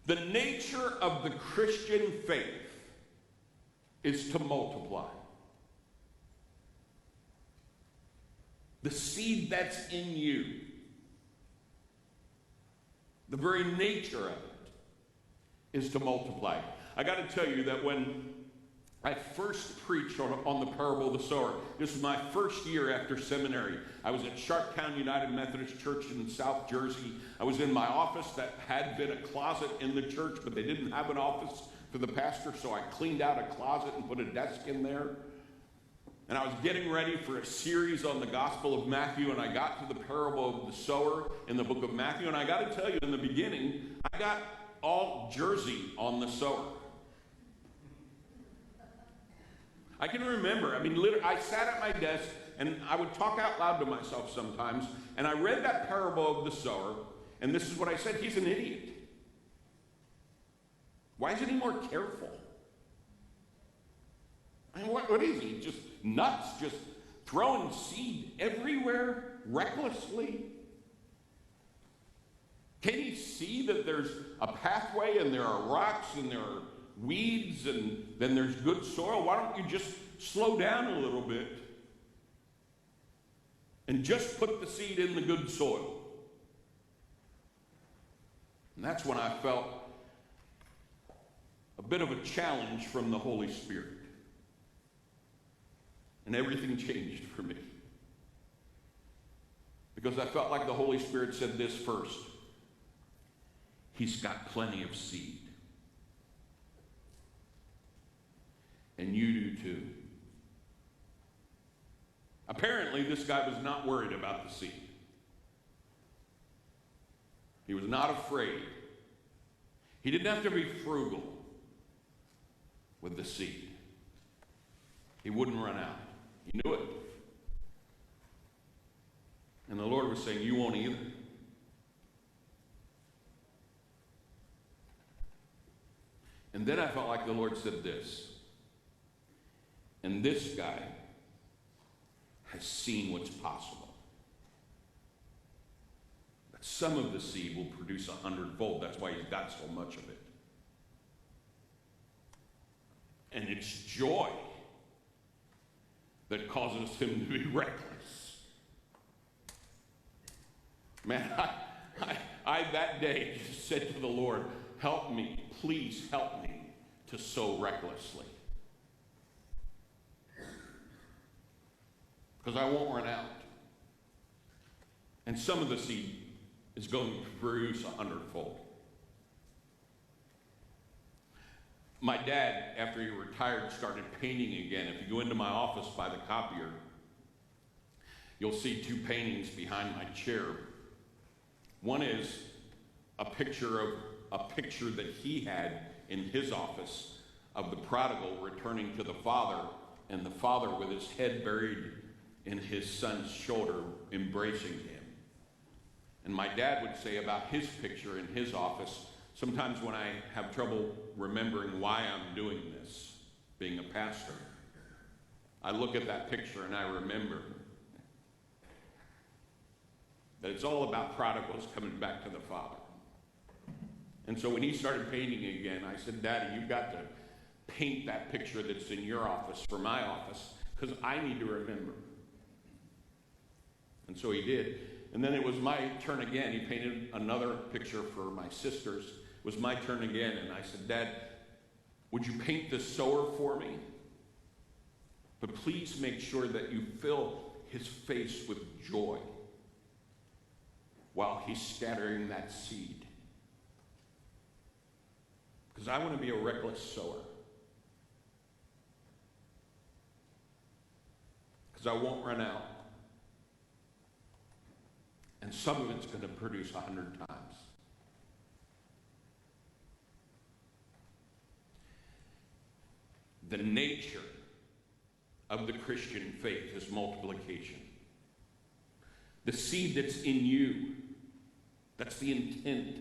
The nature of the Christian faith is to multiply. The seed that's in you, the very nature of it is to multiply. I got to tell you that when I first preached on the parable of the sower, this was my first year after seminary. I was at Sharptown United Methodist Church in South Jersey. I was in my office that had been a closet in the church, but they didn't have an office for the pastor, so I cleaned out a closet and put a desk in there. And I was getting ready for a series on the Gospel of Matthew, and I got to the parable of the sower in the book of Matthew. And I got to tell you, in the beginning, I got all Jersey on the sower. I can remember, literally, I sat at my desk, and I would talk out loud to myself sometimes, and I read that parable of the sower, and this is what I said: he's an idiot. Why isn't he more careful? What is he? Just nuts, just throwing seed everywhere recklessly? Can he see that there's a pathway and there are rocks and there are weeds and then there's good soil? Why don't you just slow down a little bit and just put the seed in the good soil? And that's when I felt a bit of a challenge from the Holy Spirit. And everything changed for me. Because I felt like the Holy Spirit said this first: he's got plenty of seed. And you do too. Apparently, this guy was not worried about the seed. He was not afraid. He didn't have to be frugal with the seed. He wouldn't run out. He knew it. And the Lord was saying, you won't either. And then I felt like the Lord said this: and this guy has seen what's possible. That some of the seed will produce 100-fold. That's why he's got so much of it. And it's joy that causes him to be reckless. Man, I that day just said to the Lord, help me, please help me to sow recklessly. Because I won't run out. And some of the seed is going to produce 100-fold. My dad, after he retired, started painting again. If you go into my office by the copier, you'll see two paintings behind my chair. One is a picture that he had in his office of the prodigal returning to the father, and the father with his head buried in his son's shoulder, embracing him. And my dad would say about his picture in his office, sometimes when I have trouble remembering why I'm doing this, being a pastor, I look at that picture and I remember that it's all about prodigals coming back to the Father. And so when he started painting again, I said, Daddy, you've got to paint that picture that's in your office for my office, because I need to remember. And so he did. And then it was my turn again. He painted another picture for my sisters. It was my turn again. And I said, Dad, would you paint the sower for me? But please make sure that you fill his face with joy while he's scattering that seed. Because I want to be a reckless sower. Because I won't run out. And some of it's going to produce 100 times. The nature of the Christian faith is multiplication. The seed that's in you, that's the intent.